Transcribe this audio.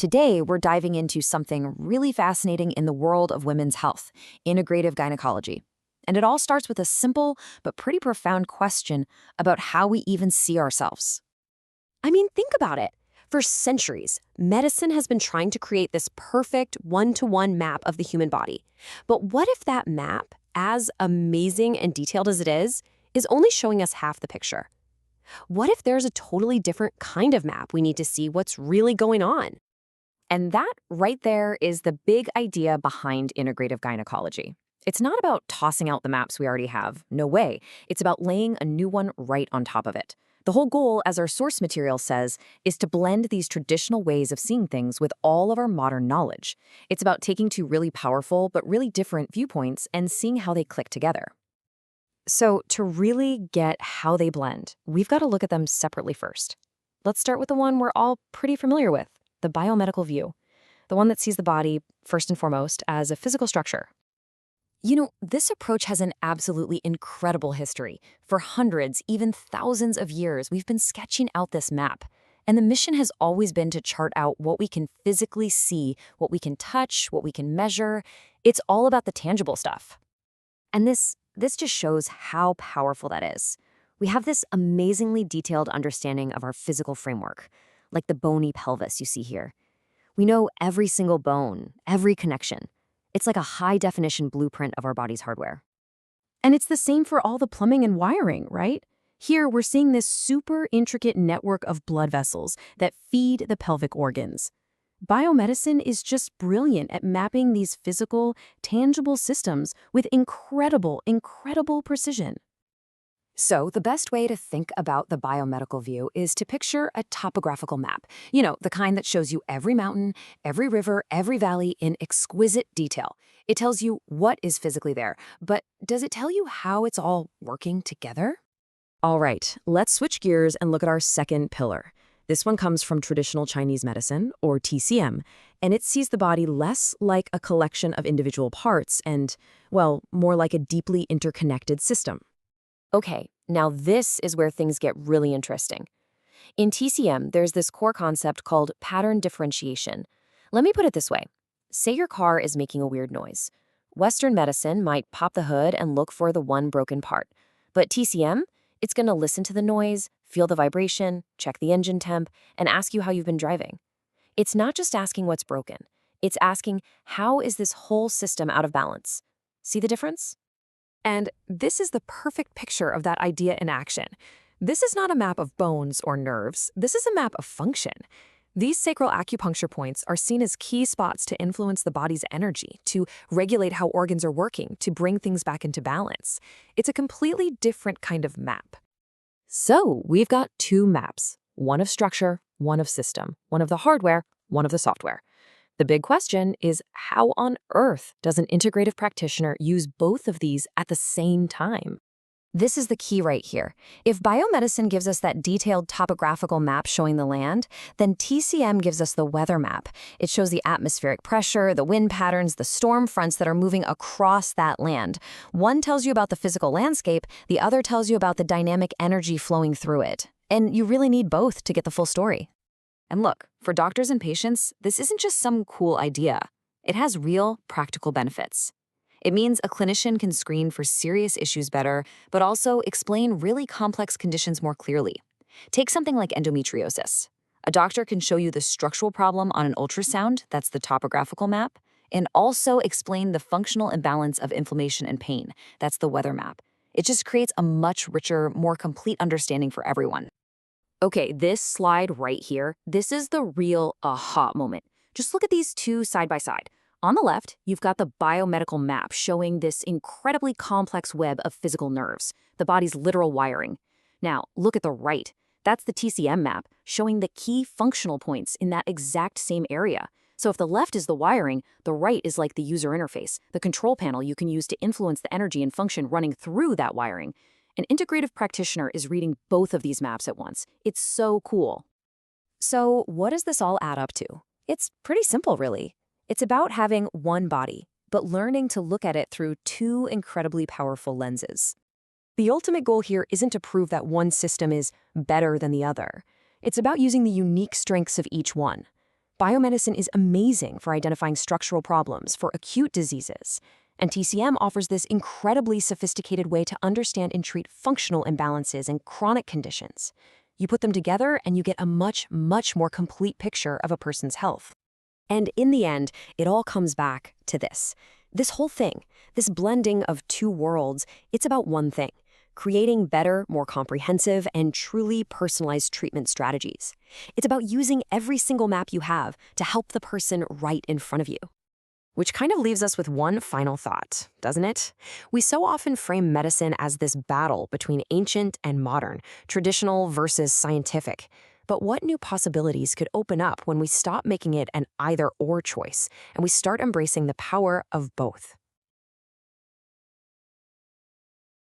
Today, we're diving into something really fascinating in the world of women's health, integrative gynecology. And it all starts with a simple but pretty profound question about how we even see ourselves. I mean, think about it. For centuries, medicine has been trying to create this perfect one-to-one map of the human body. But what if that map, as amazing and detailed as it is only showing us half the picture? What if there's a totally different kind of map we need to see what's really going on? And that right there is the big idea behind integrative gynecology. It's not about tossing out the maps we already have. No way. It's about laying a new one right on top of it. The whole goal, as our source material says, is to blend these traditional ways of seeing things with all of our modern knowledge. It's about taking two really powerful but really different viewpoints and seeing how they click together. So to really get how they blend, we've got to look at them separately first. Let's start with the one we're all pretty familiar with, the biomedical view, the one that sees the body, first and foremost, as a physical structure. You know, this approach has an absolutely incredible history. For hundreds, even thousands of years, we've been sketching out this map. And the mission has always been to chart out what we can physically see, what we can touch, what we can measure. It's all about the tangible stuff. And this just shows how powerful that is. We have this amazingly detailed understanding of our physical framework, like the bony pelvis you see here. We know every single bone, every connection. It's like a high-definition blueprint of our body's hardware. And it's the same for all the plumbing and wiring, right? Here, we're seeing this super intricate network of blood vessels that feed the pelvic organs. Biomedicine is just brilliant at mapping these physical, tangible systems with incredible precision. So the best way to think about the biomedical view is to picture a topographical map. You know, the kind that shows you every mountain, every river, every valley in exquisite detail. It tells you what is physically there, but does it tell you how it's all working together? All right, let's switch gears and look at our second pillar. This one comes from traditional Chinese medicine, or TCM, and it sees the body less like a collection of individual parts and, well, more like a deeply interconnected system. Okay, now this is where things get really interesting. In TCM, there's this core concept called pattern differentiation. Let me put it this way. Say your car is making a weird noise. Western medicine might pop the hood and look for the one broken part. But TCM, it's going to listen to the noise, feel the vibration, check the engine temp, and ask you how you've been driving. It's not just asking what's broken. It's asking, how is this whole system out of balance? See the difference? And this is the perfect picture of that idea in action. This is not a map of bones or nerves. This is a map of function. These sacral acupuncture points are seen as key spots to influence the body's energy, to regulate how organs are working, to bring things back into balance. It's a completely different kind of map. So we've got two maps, one of structure, one of system, one of the hardware, one of the software. The big question is, how on earth does an integrative practitioner use both of these at the same time? This is the key right here. If biomedicine gives us that detailed topographical map showing the land, then TCM gives us the weather map. It shows the atmospheric pressure, the wind patterns, the storm fronts that are moving across that land. One tells you about the physical landscape, the other tells you about the dynamic energy flowing through it. And you really need both to get the full story. And look, for doctors and patients, this isn't just some cool idea. It has real, practical benefits. It means a clinician can screen for serious issues better, but also explain really complex conditions more clearly. Take something like endometriosis. A doctor can show you the structural problem on an ultrasound, that's the topographical map, and also explain the functional imbalance of inflammation and pain, that's the weather map. It just creates a much richer, more complete understanding for everyone. Okay, this slide right here, this is the real aha moment. Just look at these two side by side. On the left, you've got the biomedical map showing this incredibly complex web of physical nerves, the body's literal wiring. Now, look at the right. That's the TCM map showing the key functional points in that exact same area. So if the left is the wiring, the right is like the user interface, the control panel you can use to influence the energy and function running through that wiring. An integrative practitioner is reading both of these maps at once. It's so cool. So what does this all add up to? It's pretty simple, really. It's about having one body, but learning to look at it through two incredibly powerful lenses. The ultimate goal here isn't to prove that one system is better than the other. It's about using the unique strengths of each one. Biomedicine is amazing for identifying structural problems for acute diseases. And TCM offers this incredibly sophisticated way to understand and treat functional imbalances and chronic conditions. You put them together and you get a much, much more complete picture of a person's health. And in the end, it all comes back to this. This whole thing, this blending of two worlds, it's about one thing: creating better, more comprehensive, and truly personalized treatment strategies. It's about using every single map you have to help the person right in front of you. Which kind of leaves us with one final thought, doesn't it? We so often frame medicine as this battle between ancient and modern, traditional versus scientific. But what new possibilities could open up when we stop making it an either-or choice and we start embracing the power of both?